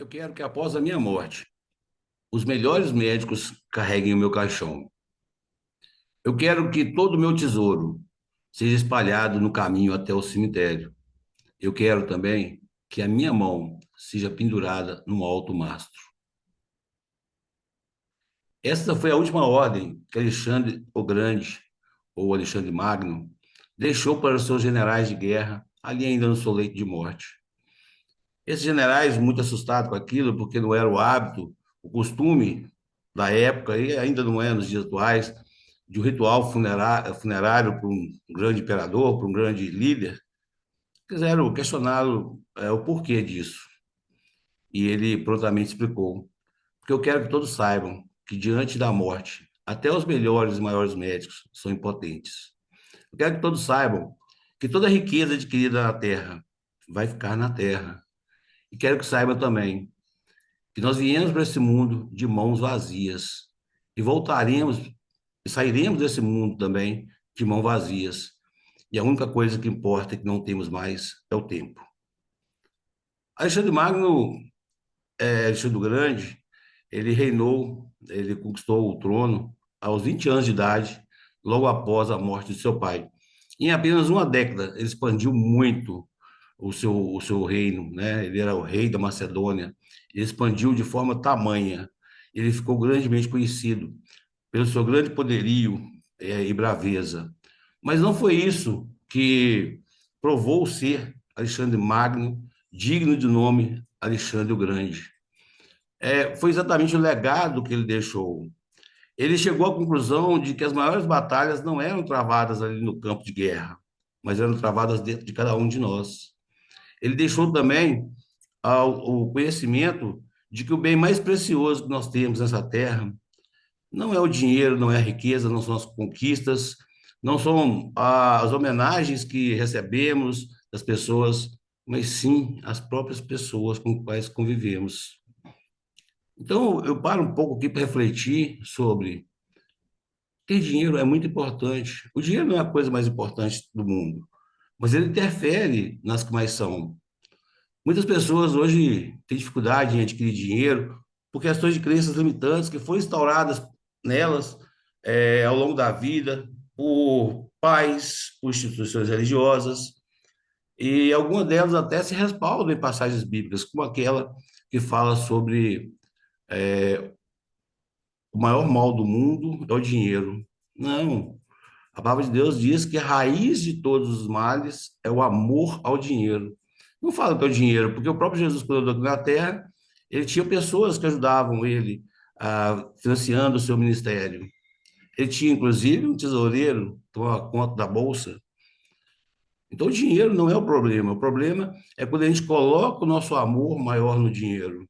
Eu quero que após a minha morte, os melhores médicos carreguem o meu caixão. Eu quero que todo o meu tesouro seja espalhado no caminho até o cemitério. Eu quero também que a minha mão seja pendurada num alto mastro. Esta foi a última ordem que Alexandre o Grande, ou Alexandre Magno, deixou para os seus generais de guerra, ali ainda no seu leito de morte. Esses generais, muito assustados com aquilo, porque não era o hábito, o costume da época, e ainda não é nos dias atuais, de um ritual funerário para um grande imperador, para um grande líder, quiseram questioná-lo o porquê disso. E ele prontamente explicou: porque eu quero que todos saibam que, diante da morte, até os melhores e maiores médicos são impotentes. Eu quero que todos saibam que toda a riqueza adquirida na terra vai ficar na terra. E quero que saibam também que nós viemos para esse mundo de mãos vazias e voltaremos e sairemos desse mundo também de mãos vazias. E a única coisa que importa que não temos mais é o tempo. Alexandre Magno, Alexandre o Grande, ele reinou, ele conquistou o trono aos 20 anos de idade, logo após a morte de seu pai. Em apenas uma década, ele expandiu muito o seu reino, né? Ele era o rei da Macedônia, ele expandiu de forma tamanha, ele ficou grandemente conhecido pelo seu grande poderio, e braveza. Mas não foi isso que provou ser Alexandre Magno, digno de nome Alexandre o Grande. Foi exatamente o legado que ele deixou. Ele chegou à conclusão de que as maiores batalhas não eram travadas ali no campo de guerra, mas eram travadas dentro de cada um de nós. Ele deixou também o conhecimento de que o bem mais precioso que nós temos nessa terra não é o dinheiro, não é a riqueza, não são as conquistas, não são as homenagens que recebemos das pessoas, mas sim as próprias pessoas com as quais convivemos. Então, eu paro um pouco aqui para refletir sobre ter dinheiro é muito importante. O dinheiro não é a coisa mais importante do mundo, mas ele interfere nas que mais são. Muitas pessoas hoje têm dificuldade em adquirir dinheiro por questões de crenças limitantes que foram instauradas nelas ao longo da vida, por pais, por instituições religiosas, e algumas delas até se respaldam em passagens bíblicas, como aquela que fala sobre o maior mal do mundo é o dinheiro. Não, a palavra de Deus diz que a raiz de todos os males é o amor ao dinheiro. Não fala que é o dinheiro, porque o próprio Jesus, quando andou aqui na terra, ele tinha pessoas que ajudavam ele financiando o seu ministério. Ele tinha, inclusive, um tesoureiro, tomava conta da bolsa. Então, o dinheiro não é o problema é quando a gente coloca o nosso amor maior no dinheiro.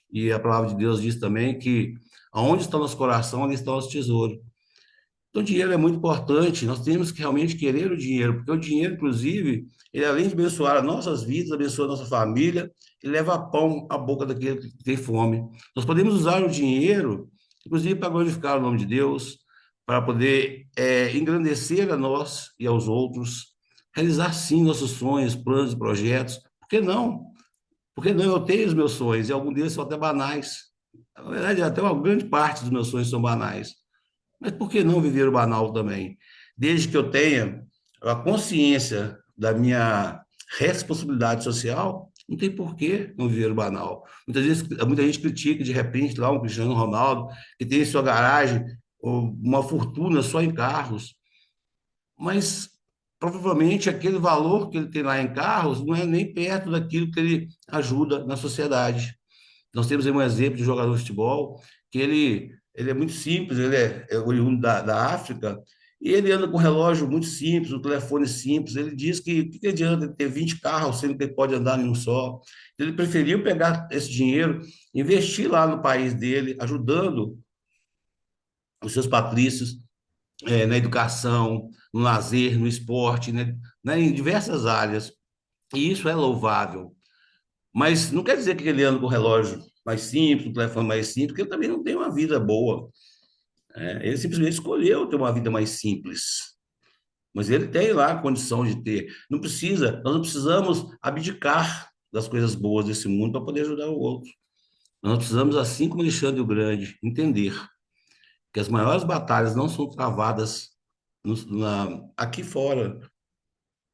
E a palavra de Deus diz também que aonde está nosso coração, ali está nosso tesouro. Então, o dinheiro é muito importante, nós temos que realmente querer o dinheiro, porque o dinheiro, inclusive, ele além de abençoar as nossas vidas, abençoa a nossa família, ele leva pão à boca daquele que tem fome. Nós podemos usar o dinheiro, inclusive, para glorificar o nome de Deus, para poder engrandecer a nós e aos outros, realizar sim nossos sonhos, planos e projetos. Por que não? Porque não, eu tenho os meus sonhos, e alguns deles são até banais. Na verdade, até uma grande parte dos meus sonhos são banais. Mas por que não viver o banal também? Desde que eu tenha a consciência da minha responsabilidade social, não tem por que não viver o banal. Muitas vezes, muita gente critica, de repente, lá um Cristiano Ronaldo, que tem em sua garagem uma fortuna só em carros, mas provavelmente aquele valor que ele tem lá em carros não é nem perto daquilo que ele ajuda na sociedade. Nós temos aí um exemplo de um jogador de futebol que ele é muito simples, ele é oriundo da África, e ele anda com um relógio muito simples, um telefone simples. Ele diz que adianta ele ter 20 carros, sendo que ele pode andar em um só. Ele preferiu pegar esse dinheiro, investir lá no país dele, ajudando os seus patrícios, na educação, no lazer, no esporte, né, em diversas áreas. E isso é louvável. Mas não quer dizer que ele anda com o relógio mais simples, um telefone mais simples, porque ele também não tem uma vida boa. Ele simplesmente escolheu ter uma vida mais simples. Mas ele tem lá a condição de ter. Não precisa, nós não precisamos abdicar das coisas boas desse mundo para poder ajudar o outro. Nós precisamos, assim como Alexandre o Grande, entender que as maiores batalhas não são travadas aqui fora,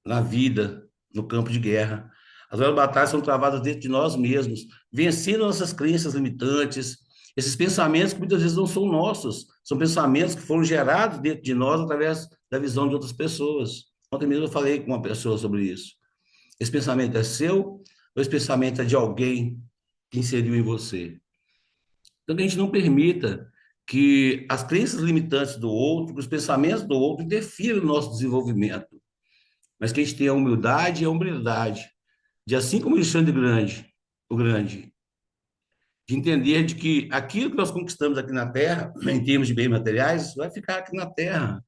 na vida, no campo de guerra. As maiores batalhas são travadas dentro de nós mesmos, vencendo nossas crenças limitantes, esses pensamentos que muitas vezes não são nossos, são pensamentos que foram gerados dentro de nós através da visão de outras pessoas. Ontem mesmo eu falei com uma pessoa sobre isso. Esse pensamento é seu ou esse pensamento é de alguém que inseriu em você? Então, que a gente não permita que as crenças limitantes do outro, que os pensamentos do outro interfiram no nosso desenvolvimento, mas que a gente tenha a humildade e a humildade de, assim como Alexandre Grande, o Grande, de entender de que aquilo que nós conquistamos aqui na Terra, em termos de bens materiais, vai ficar aqui na Terra.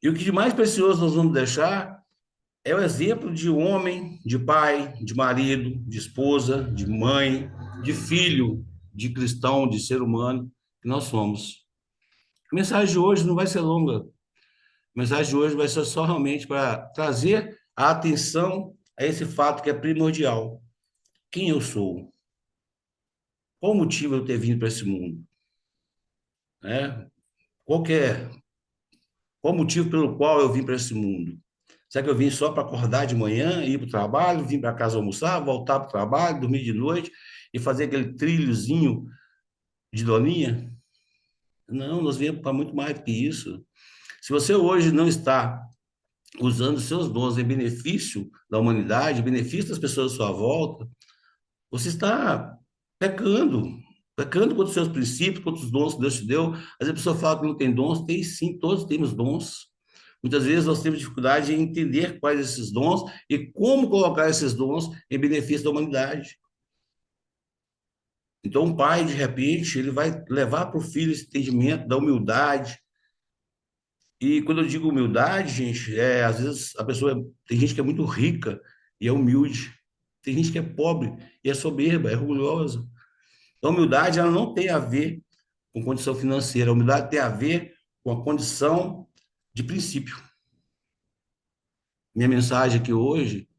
E o que de mais precioso nós vamos deixar é o exemplo de homem, de pai, de marido, de esposa, de mãe, de filho, de cristão, de ser humano que nós somos. A mensagem de hoje não vai ser longa. A mensagem de hoje vai ser só realmente para trazer a atenção a esse fato que é primordial. Quem eu sou? Qual o motivo de eu ter vindo para esse mundo? Né? Qual que é? Qual o motivo pelo qual eu vim para esse mundo? Será que eu vim só para acordar de manhã, ir para o trabalho, vir para casa almoçar, voltar para o trabalho, dormir de noite e fazer aquele trilhozinho de doninha? Não, nós viemos para muito mais do que isso. Se você hoje não está usando seus dons em benefício da humanidade, em benefício das pessoas à sua volta, você está pecando, pecando contra os seus princípios, contra os dons que Deus te deu. Às vezes a pessoa fala que não tem dons, tem sim, todos temos dons. Muitas vezes nós temos dificuldade em entender quais esses dons e como colocar esses dons em benefício da humanidade. Então, um pai, de repente, ele vai levar para o filho esse entendimento da humildade. E quando eu digo humildade, gente, às vezes a pessoa tem gente que é muito rica e é humilde. Tem gente que é pobre e é soberba, é orgulhosa. Então, a humildade ela não tem a ver com condição financeira. A humildade tem a ver com a condição de princípio. Minha mensagem aqui hoje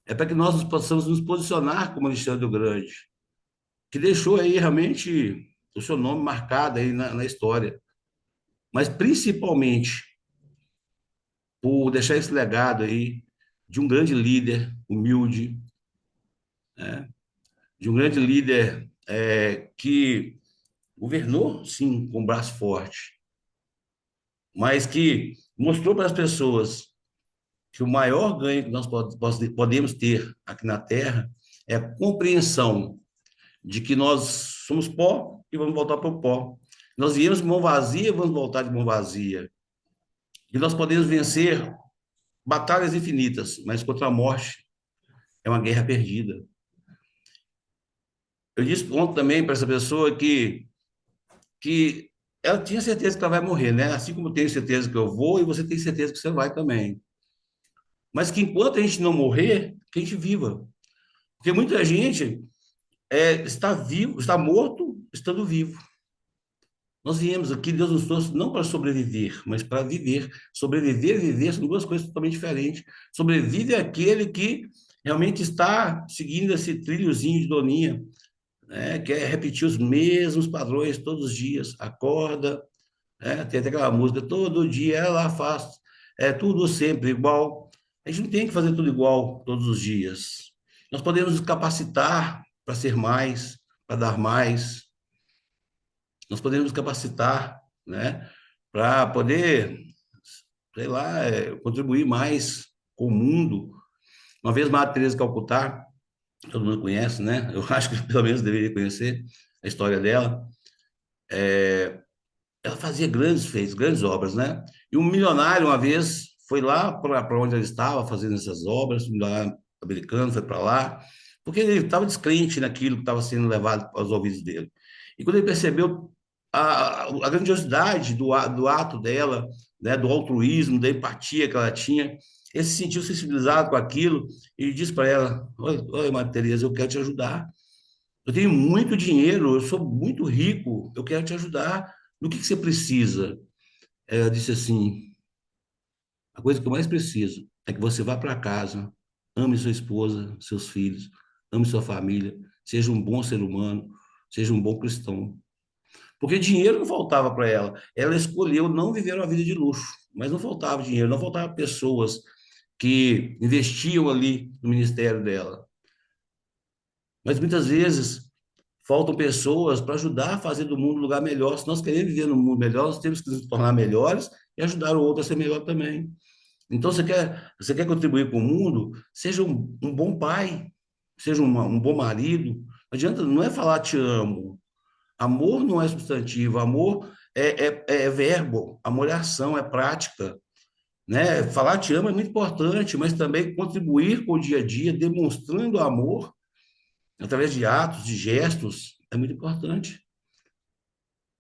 é para que nós possamos nos posicionar como Alexandre o Grande, que deixou aí realmente o seu nome marcado aí na história, mas principalmente por deixar esse legado aí de um grande líder humilde, né? De um grande líder que governou, sim, com braço forte, mas que mostrou para as pessoas que o maior ganho que nós podemos ter aqui na Terra é a compreensão de que nós somos pó e vamos voltar para o pó. Nós viemos de mão vazia, vamos voltar de mão vazia. E nós podemos vencer batalhas infinitas, mas contra a morte é uma guerra perdida. Eu disse ontem também para essa pessoa que ela tinha certeza que ela vai morrer, né? Assim como eu tenho certeza que eu vou, e você tem certeza que você vai também. Mas que enquanto a gente não morrer, que a gente viva. Porque muita gente está vivo, está morto, estando vivo. Nós viemos aqui, Deus nos trouxe não para sobreviver, mas para viver. Sobreviver e viver são duas coisas totalmente diferentes. Sobrevive é aquele que realmente está seguindo esse trilhozinho de doninha, né? Quer repetir os mesmos padrões todos os dias. Acorda, né? Tem até aquela música, todo dia ela faz, é tudo sempre igual. A gente não tem que fazer tudo igual todos os dias. Nós podemos nos capacitar para ser mais, para dar mais. Nós podemos nos capacitar, né, para poder, sei lá, contribuir mais com o mundo. Uma vez Madre Teresa de Calcutá, todo mundo conhece, né? Eu acho que pelo menos deveria conhecer a história dela. Ela fazia grandes feitos, grandes obras, né? E um milionário, uma vez, foi lá para onde ela estava fazendo essas obras, um milionário americano foi para lá, porque ele estava descrente naquilo que estava sendo levado aos ouvidos dele. E quando ele percebeu a grandiosidade do ato dela, né, do altruísmo, da empatia que ela tinha, ele se sentiu sensibilizado com aquilo e disse para ela: Oi, Maria Tereza, eu quero te ajudar. Eu tenho muito dinheiro, eu sou muito rico, eu quero te ajudar. No que você precisa? Ela disse assim: a coisa que eu mais preciso é que você vá para casa ame sua esposa, seus filhos, ame sua família, seja um bom ser humano, seja um bom cristão. Porque dinheiro não faltava para ela. Ela escolheu não viver uma vida de luxo, mas não faltava dinheiro, não faltava pessoas que investiam ali no ministério dela. Mas muitas vezes faltam pessoas para ajudar a fazer do mundo um lugar melhor. Se nós queremos viver num mundo melhor, nós temos que nos tornar melhores e ajudar o outro a ser melhor também. Então, você quer contribuir com o mundo? Seja um bom pai, seja um bom marido. Não adianta, não é falar te amo. Amor não é substantivo, amor é verbo, amor é ação, é prática. Né? Falar te amo é muito importante, mas também contribuir com o dia a dia, demonstrando amor através de atos, de gestos, é muito importante.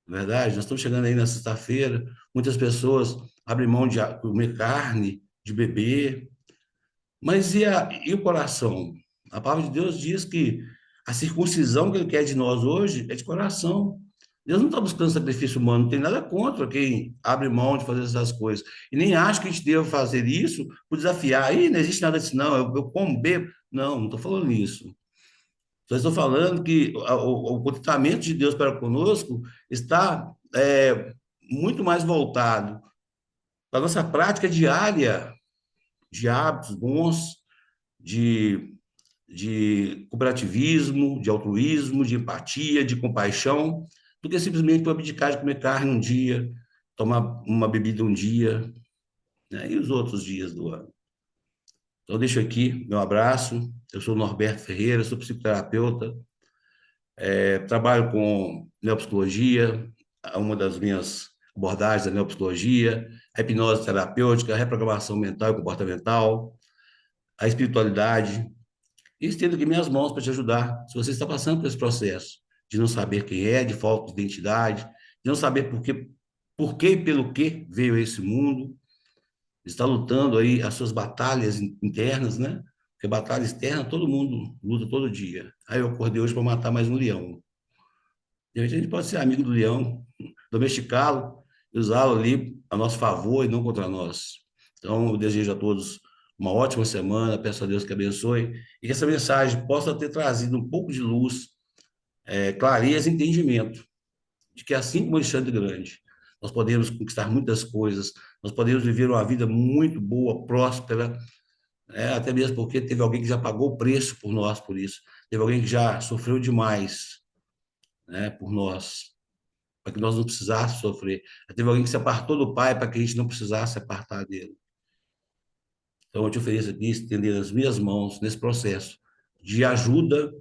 Na verdade, nós estamos chegando aí na sexta-feira, muitas pessoas abrem mão de comer carne, de beber, mas e o coração? A palavra de Deus diz que a circuncisão que ele quer de nós hoje é de coração. Deus não está buscando sacrifício humano, não tem nada contra quem abre mão de fazer essas coisas. E nem acho que a gente deva fazer isso por desafiar. Aí não existe nada disso, não. Eu como, bebo. Não estou falando isso. Só estou falando que o contentamento de Deus para conosco está muito mais voltado para a nossa prática diária de hábitos bons, de, de cooperativismo, de altruísmo, de empatia, de compaixão, do que simplesmente para abdicar de comer carne um dia, tomar uma bebida um dia, né? E os outros dias do ano. Então, deixo aqui meu abraço. Eu sou Norberto Ferreira, sou psicoterapeuta, trabalho com neopsicologia, uma das minhas abordagens da neopsicologia, a hipnose terapêutica, a reprogramação mental e comportamental, a espiritualidade. E estendo aqui minhas mãos para te ajudar. Se você está passando por esse processo de não saber quem é, de falta de identidade, de não saber por que e pelo que veio a esse mundo, está lutando aí as suas batalhas internas, né? Porque batalha externa todo mundo luta todo dia. Aí eu acordei hoje para matar mais um leão. De repente a gente pode ser amigo do leão, domesticá-lo e usá-lo ali a nosso favor e não contra nós. Então, eu desejo a todos uma ótima semana, peço a Deus que abençoe e que essa mensagem possa ter trazido um pouco de luz, clareza e entendimento de que assim como Alexandre Grande, nós podemos conquistar muitas coisas, nós podemos viver uma vida muito boa, próspera, até mesmo porque teve alguém que já pagou o preço por nós por isso, teve alguém que já sofreu demais, né, por nós, para que nós não precisássemos sofrer. Teve alguém que se apartou do Pai para que a gente não precisasse se apartar dele. Então, eu te ofereço aqui estender as minhas mãos nesse processo de ajuda,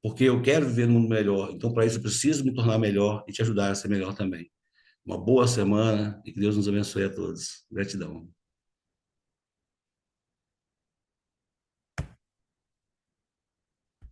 porque eu quero viver num mundo melhor. Então, para isso, eu preciso me tornar melhor e te ajudar a ser melhor também. Uma boa semana e que Deus nos abençoe a todos. Gratidão.